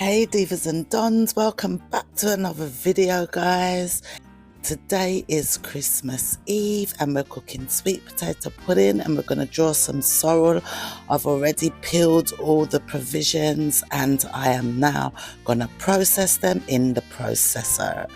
Hey Divas and Dons, welcome back to another video, guys. Today is Christmas Eve and we're cooking sweet potato pudding and we're going to draw some sorrel. I've already peeled all the provisions and I am now going to process them in the processor.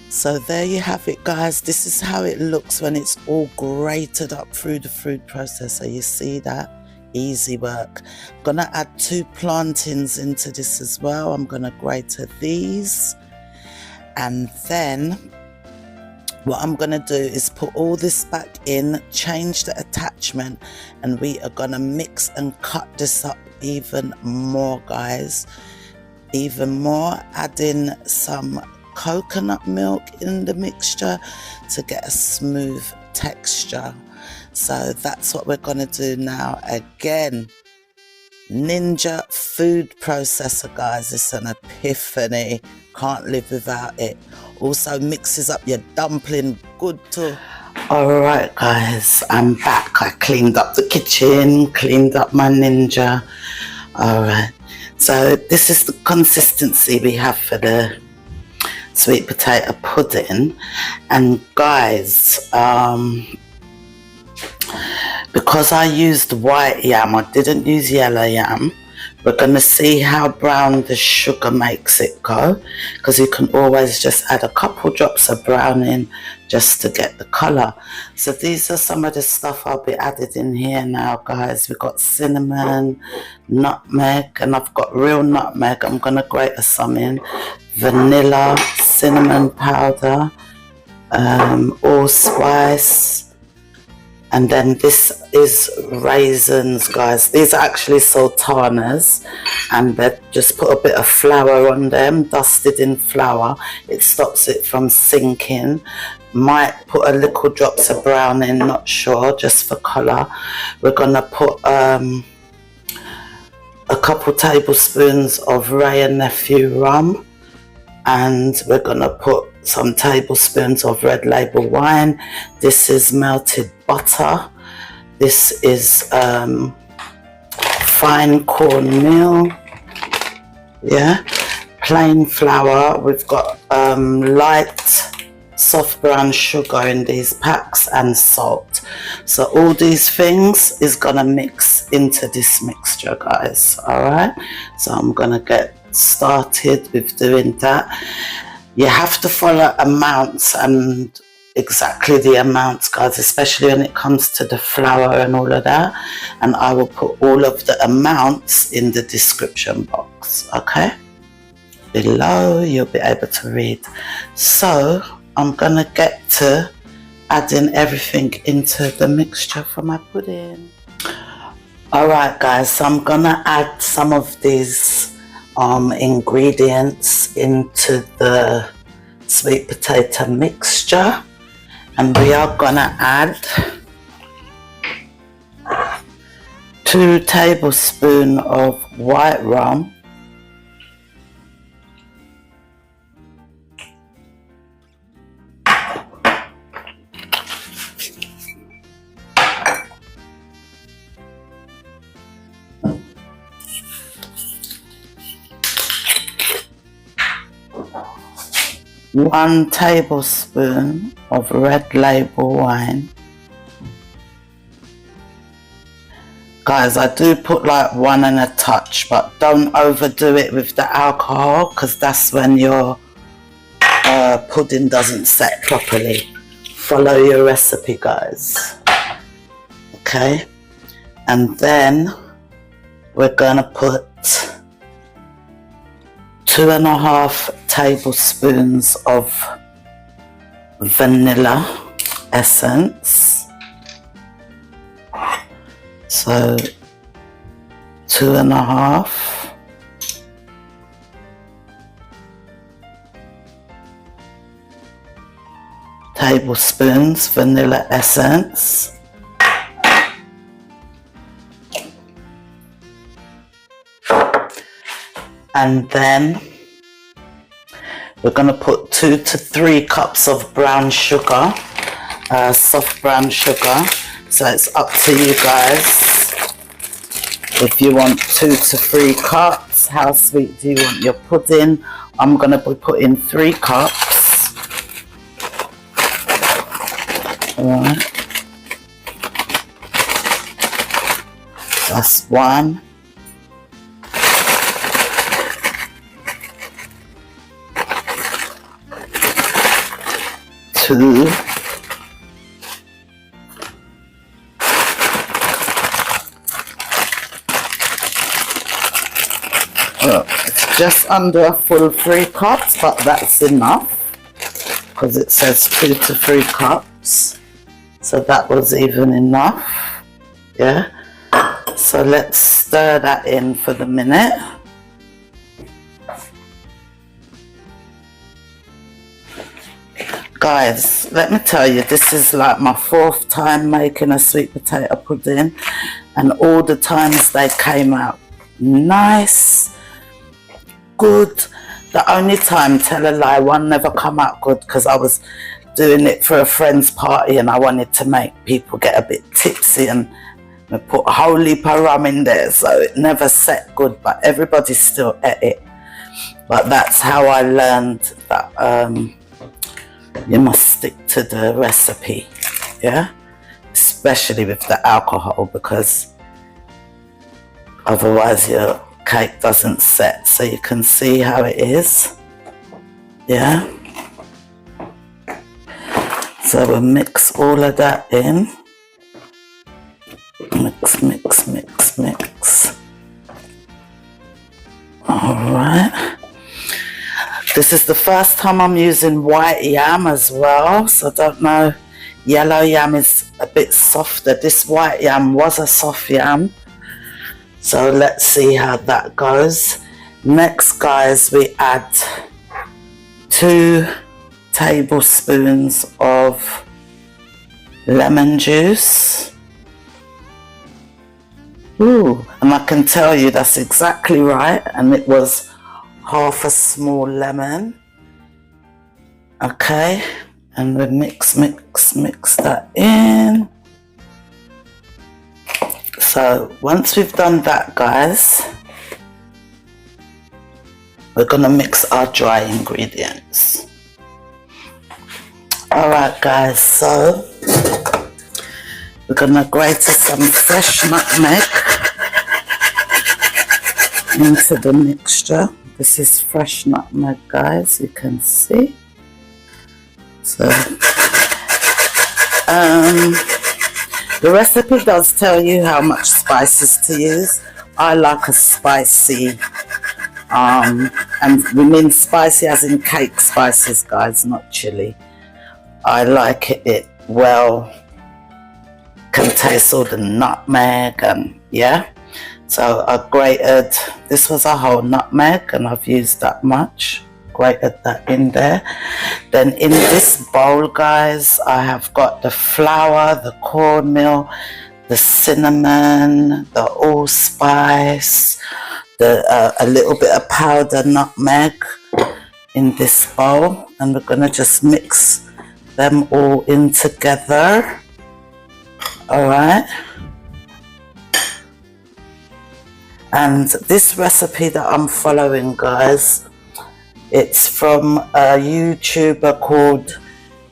So there you have it, guys. This is how it looks when it's all grated up through the food processor. You see that? Easy work. I'm gonna add 2 plantains into this as well. I'm gonna grate these, and then what I'm gonna do is put all this back in, change the attachment, and we are gonna mix and cut this up even more, guys. Even more, adding some coconut milk in the mixture to get a smooth texture. So that's what we're going to do now. Again, Ninja food processor, guys. It's an epiphany. Can't live without it. Also mixes up your dumpling good too. Alright guys, I'm back. I cleaned up the kitchen, cleaned up my Ninja. Alright, so this is the consistency we have for the sweet potato pudding. And guys, because I used white yam, I didn't use yellow yam, we're going to see how brown the sugar makes it go, because you can always just add a couple drops of brown in just to get the colour. So these are some of the stuff I'll be added in here now, guys. We've got cinnamon, nutmeg, and I've got real nutmeg. I'm going to grate some in, vanilla, cinnamon powder, allspice, and then this is raisins, guys. These are actually sultanas, and they just put a bit of flour on them, dusted in flour. It stops it from sinking. Might put a little drops of brown in, not sure, just for colour. We're gonna put a couple tablespoons of Ray and Nephew rum, and we're gonna put some tablespoons of red label wine. This is melted butter. This is fine cornmeal, yeah, plain flour. We've got light soft brown sugar in these packs and salt. So all these things is gonna mix into this mixture, guys. All right, so I'm gonna get started with doing that. You have to follow amounts and exactly the amounts, guys, especially when it comes to the flour and all of that, and I will put all of the amounts in the description box, okay, below. You'll be able to read. So I'm gonna get to adding everything into the mixture for my pudding. Alright guys, so I'm gonna add some of these ingredients into the sweet potato mixture, and we are gonna add 2 tablespoons of white rum, one tablespoon of red label wine. Guys, I do put like 1 and a touch, but don't overdo it with the alcohol, because that's when your pudding doesn't set properly. Follow your recipe, guys. Okay, and then we're gonna put 2.5 tablespoons of vanilla essence. So 2.5. tablespoons vanilla essence. And then we're going to put 2 to 3 cups of brown sugar, soft brown sugar. So it's up to you guys. If you want 2 to 3 cups, how sweet do you want your pudding? I'm going to be putting 3 cups. Alright. That's 1. 2. Well, it's just under a full 3 cups, but that's enough because it says 2 to 3 cups. So that was even enough. Yeah. So let's stir that in for the minute. Guys, let me tell you, this is like my 4th time making a sweet potato pudding, and all the times they came out nice, good. The only time, tell a lie, one never come out good because I was doing it for a friend's party and I wanted to make people get a bit tipsy, and I put a whole heap of rum in there, so it never set good, but everybody still ate it. But that's how I learned that you must stick to the recipe, yeah, especially with the alcohol, because otherwise your cake doesn't set. So you can see how it is, yeah. So we'll mix all of that in. Mix, mix, mix, mix. All right. This is the first time I'm using white yam as well, so I don't know, yellow yam is a bit softer. This white yam was a soft yam, so let's see how that goes. Next, guys, we add 2 tablespoons of lemon juice. Ooh, and I can tell you that's exactly right, and it was half a small lemon. Okay, and we mix that in. So once we've done that, guys, we're gonna mix our dry ingredients. All right, guys, so we're gonna grate some fresh nutmeg into the mixture. This is fresh nutmeg, guys, you can see. So the recipe does tell you how much spices to use. I like a spicy, and we mean spicy as in cake spices, guys, not chili. I like it well, can taste all the nutmeg, and yeah. So I grated, this was a whole nutmeg and I've used that much, grated that in there. Then in this bowl, guys, I have got the flour, the cornmeal, the cinnamon, the allspice, a little bit of powdered nutmeg in this bowl, and we're gonna just mix them all in together. All right. And this recipe that I'm following, guys, it's from a YouTuber called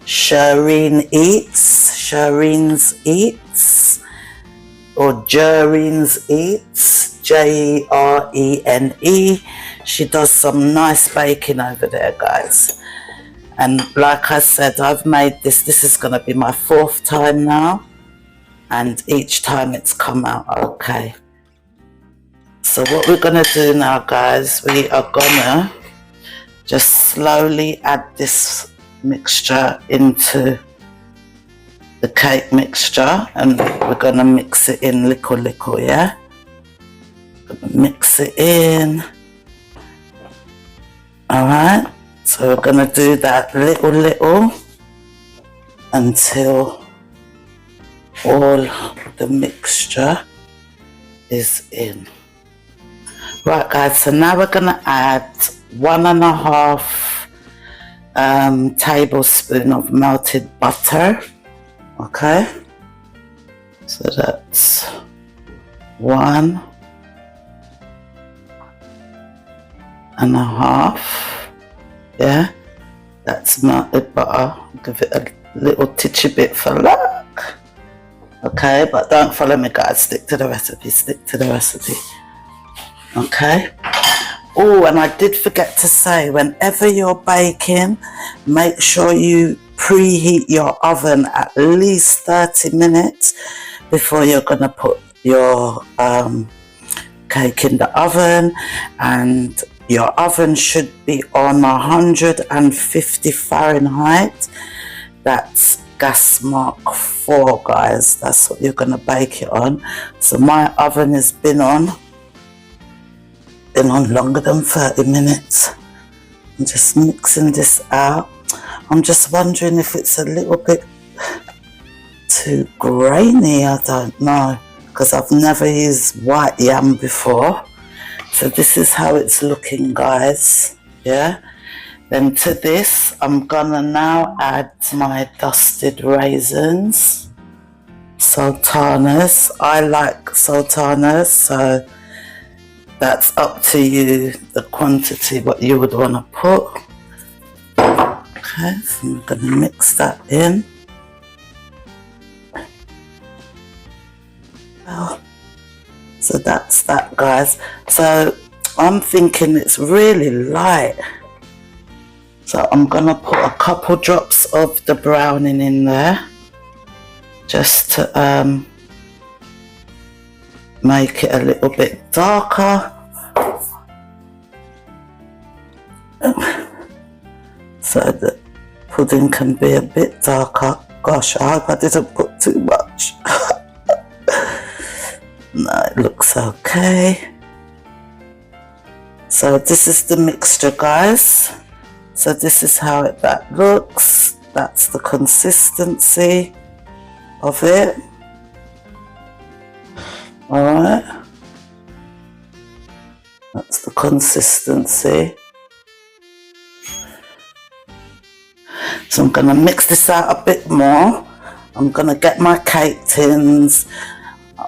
Shireen's Eats, or Jereen's Eats, Jerene. She does some nice baking over there, guys. And like I said, I've made this is going to be my 4th time now, and each time it's come out okay. So what we're gonna do now, guys, we are gonna just slowly add this mixture into the cake mixture, and we're gonna mix it in little, yeah? Mix it in. Alright, so we're gonna do that little until all the mixture is in. Right guys, so now we're gonna add 1.5 tablespoon of melted butter. Okay, so that's 1.5. Yeah, that's melted butter. Give it a little titchy bit for luck. Okay, but don't follow me guys, stick to the recipe, okay. Oh, and I did forget to say, whenever you're baking, make sure you preheat your oven at least 30 minutes before you're gonna put your cake in the oven. And your oven should be on 150 Fahrenheit. That's gas mark 4 guys, that's what you're gonna bake it on. So my oven has been on longer than 30 minutes. I'm just mixing this out. I'm just wondering if it's a little bit too grainy, I don't know, because I've never used white yam before. So this is how it's looking guys. Yeah, then to this I'm gonna now add my dusted raisins, sultanas. I like sultanas, so that's up to you, the quantity what you would want to put. Okay, so I'm going to mix that in. Well, so that's that guys. So I'm thinking it's really light. So I'm going to put a couple drops of the browning in there, just to make it a little bit darker. So the pudding can be a bit darker. Gosh, I hope I didn't put too much. No, it looks okay. So this is the mixture guys. So this is how that looks. That's the consistency of it. Alright, that's the consistency. So I'm going to mix this out a bit more. I'm going to get my cake tins.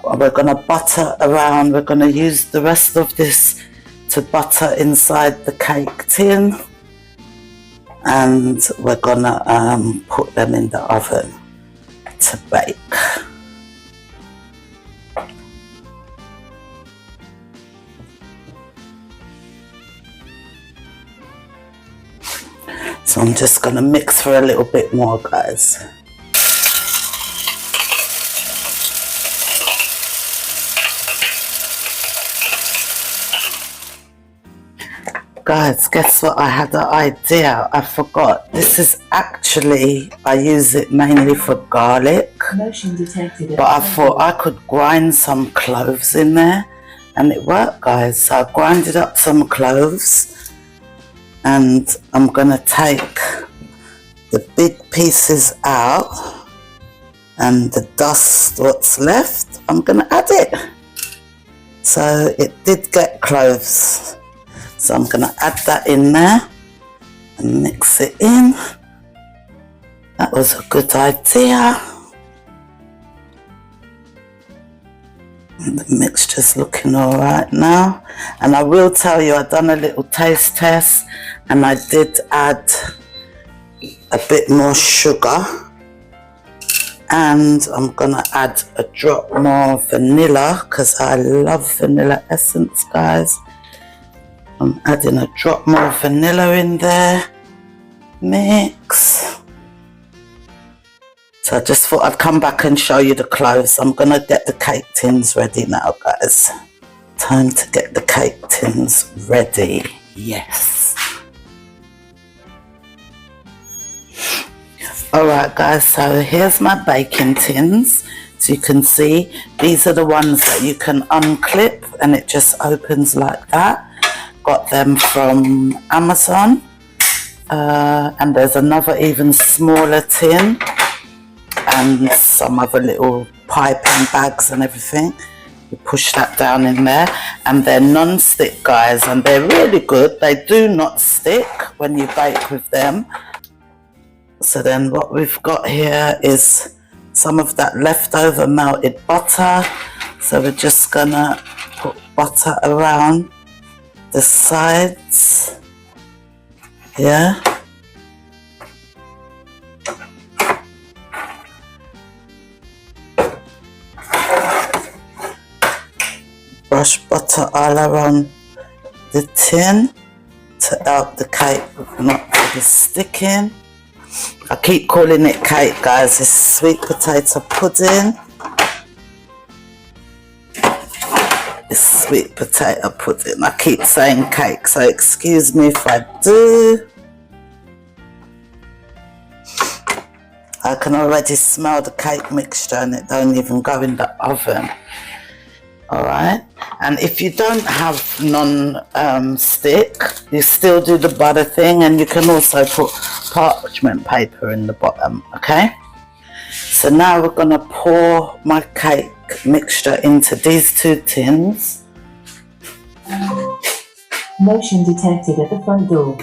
We're going to butter around. We're going to use the rest of this to butter inside the cake tin. And we're going to put them in the oven to bake. So I'm just going to mix for a little bit more guys. Guys, guess what? I had an idea. I forgot. This is actually, I use it mainly for garlic. Motion detected. But I thought I could grind some cloves in there. And it worked guys. So I grinded up some cloves. And I'm going to take the big pieces out, and the dust, what's left, I'm going to add it. So it did get cloves. So I'm going to add that in there and mix it in. That was a good idea. And the mixture's looking all right now. And I will tell you, I've done a little taste test and I did add a bit more sugar. And I'm gonna add a drop more vanilla because I love vanilla essence, guys. I'm adding a drop more vanilla in there. Mix. So I just thought I'd come back and show you the cloves. I'm gonna get the cake tins ready now, guys. Time to get the cake tins ready. Yes. Alright guys, so here's my baking tins. So you can see these are the ones that you can unclip and it just opens like that. Got them from Amazon. And there's another even smaller tin and some other little piping bags and everything. You push that down in there, and they're non-stick, guys, and they're really good. They do not stick when you bake with them. So then what we've got here is some of that leftover melted butter. So we're just gonna put butter around the sides, yeah. Brush butter all around the tin to help the cake not to be sticking. I keep calling it cake, guys. It's sweet potato pudding. It's sweet potato pudding. I keep saying cake, so excuse me if I do. I can already smell the cake mixture and it don't even go in the oven. Alright, and if you don't have non-stick, you still do the butter thing, and you can also put parchment paper in the bottom, okay? So now we're going to pour my cake mixture into these 2 tins. Motion detected at the front door.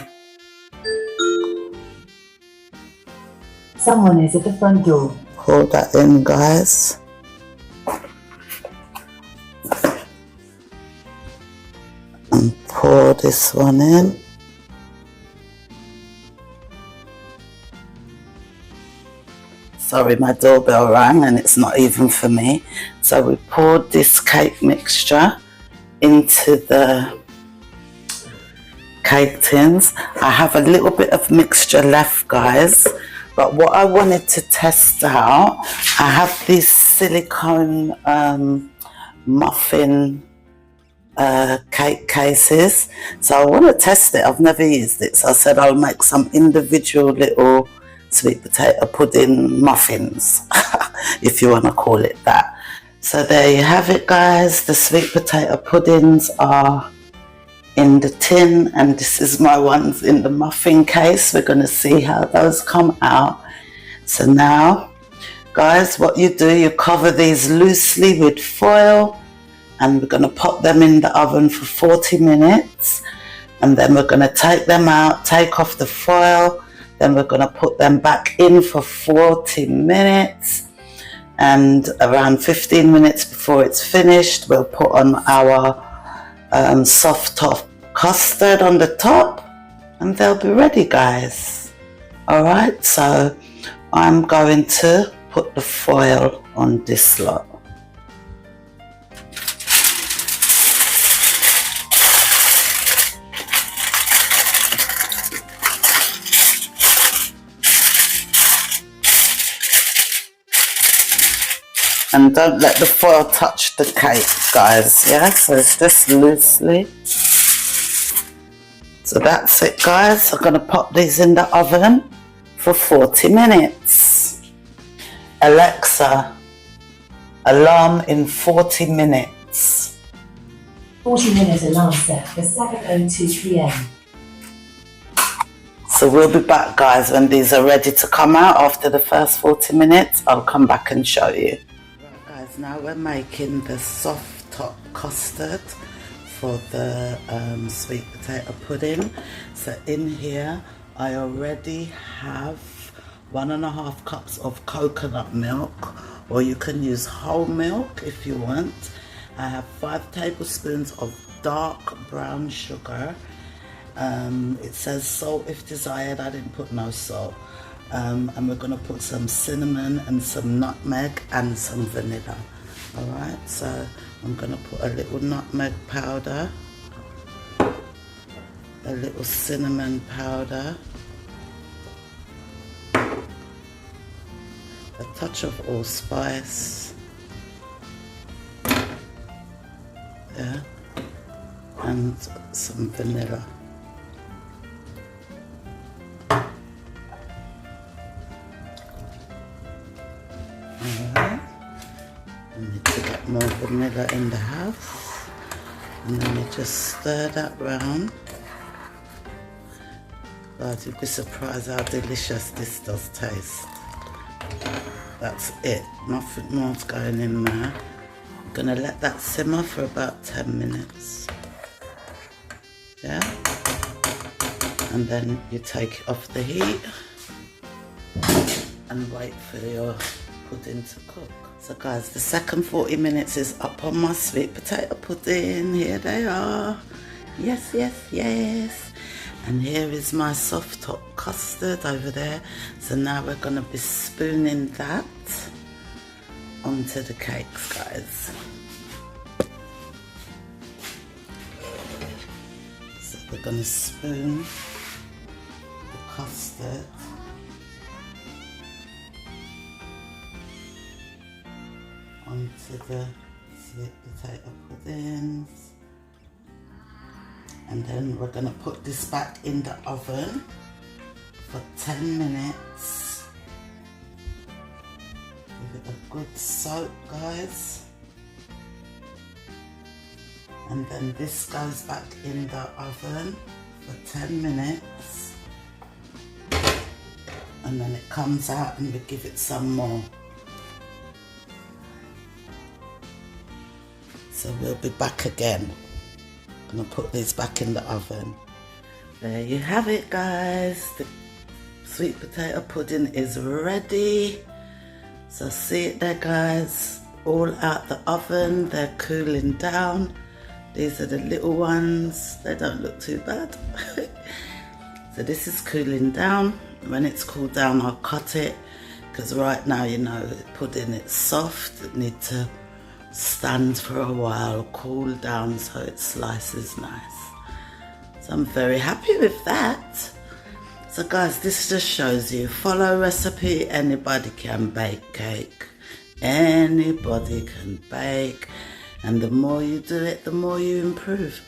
Someone is at the front door. Pour that in, guys. And pour this one in. Sorry, my doorbell rang and it's not even for me. So we poured this cake mixture into the cake tins. I have a little bit of mixture left, guys, but what I wanted to test out, I have these silicone muffin cake cases, so I want to test it. I've never used it, so I said I'll make some individual little sweet potato pudding muffins, if you want to call it that. So there you have it, guys. The sweet potato puddings are in the tin, and this is my ones in the muffin case. We're going to see how those come out. So now, guys, what you do, you cover these loosely with foil, and we're going to pop them in the oven for 40 minutes, and then we're going to take them out, take off the foil, then we're going to put them back in for 40 minutes, and around 15 minutes before it's finished, we'll put on our soft top custard on the top, and they'll be ready, guys. Alright, so I'm going to put the foil on this lot. And don't let the foil touch the cake, guys, yeah? So it's just loosely. So that's it, guys. I'm gonna pop these in the oven for 40 minutes. Alexa, alarm in 40 minutes. 40-minute alarm set for 7:02 p.m. So we'll be back, guys, when these are ready to come out. After the first 40 minutes, I'll come back and show you. Now we're making the soft top custard for the sweet potato pudding. So in here I already have 1.5 cups of coconut milk, or you can use whole milk if you want. I have 5 tablespoons of dark brown sugar. It says salt if desired. I didn't put no salt. And we're going to put some cinnamon and some nutmeg and some vanilla. Alright, so I'm going to put a little nutmeg powder, a little cinnamon powder, a touch of allspice, yeah, and some vanilla. Alright, I need to get more vanilla in the house, and then you just stir that round. God, you'd be surprised how delicious this does taste. That's it, nothing more's going in there. Gonna let that simmer for about 10 minutes. Yeah. And then you take it off the heat and wait for your pudding to cook. So guys, the second 40 minutes is up on my sweet potato pudding. Here they are. Yes, yes, yes. And here is my soft top custard over there. So now we're gonna be spooning that onto the cakes, guys. So we're gonna spoon the custard onto the sweet potato puddings. And then we're gonna put this back in the oven for 10 minutes. Give it a good soak, guys. And then this goes back in the oven for 10 minutes. And then it comes out and we give it some more. So we'll be back again. I'm gonna put these back in the oven. There you have it, guys. The sweet potato pudding is ready. So see it there, guys. All out the oven. They're cooling down. These are the little ones. They don't look too bad. So this is cooling down. When it's cooled down, I'll cut it. Because right now, you know, the pudding, it's soft. It needs to stand for a while, cool down so it slices nice. So I'm very happy with that. So guys, this just shows you, follow recipe, anybody can bake cake. Anybody can bake. And the more you do it, the more you improve.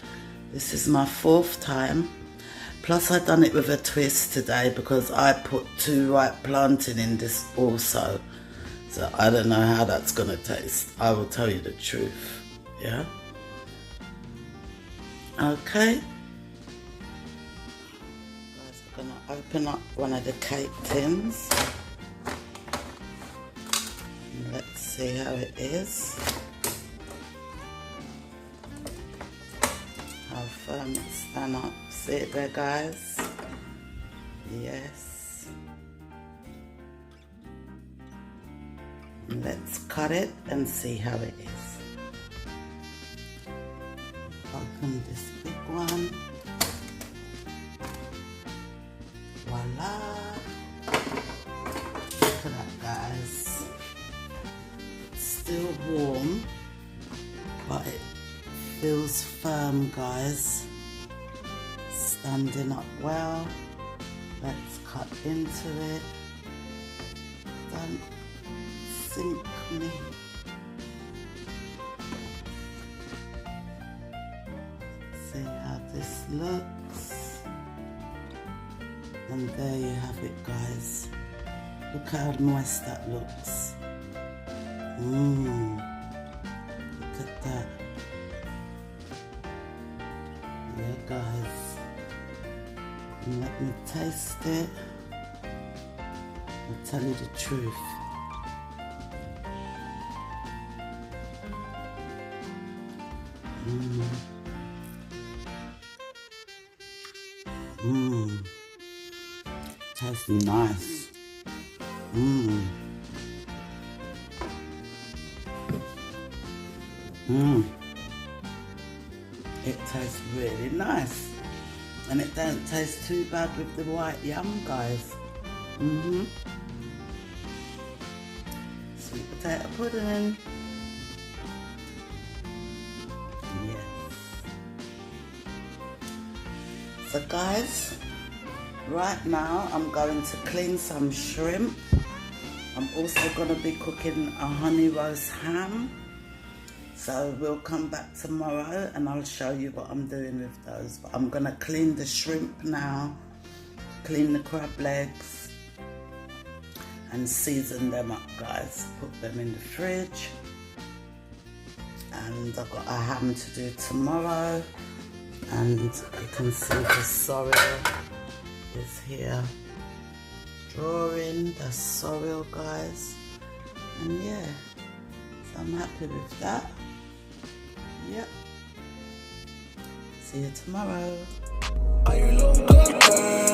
This is my 4th time. Plus I done it with a twist today because I put 2 ripe plantain in this also. So I don't know how that's gonna taste. I will tell you the truth, yeah? Okay. Guys, we're gonna open up one of the cake tins. And let's see how it is. How firm it stand up. See it there, guys? Yes. Let's cut it and see how it is. Open this big one. Voila! Look at that, guys. It's still warm, but it feels firm, guys. Standing up well. Let's cut into it. Don't sink me. See how this looks. And there you have it, guys. Look how moist that looks. Look at that. Yeah, guys. And let me taste it. I'll tell you the truth. Tastes nice. It tastes really nice. And it don't taste too bad with the white yam, guys. Sweet potato pudding. Yes. So guys, right now I'm going to clean some shrimp. I'm also going to be cooking a honey roast ham. So we'll come back tomorrow and I'll show you what I'm doing with those. But I'm going to clean the shrimp now, clean the crab legs and season them up, guys. Put them in the fridge. And I've got a ham to do tomorrow. And you can see the sorrel is here. Drawing the sorrel, guys. And yeah, so I'm happy with that. Yep. See you tomorrow. Are you look good, girl?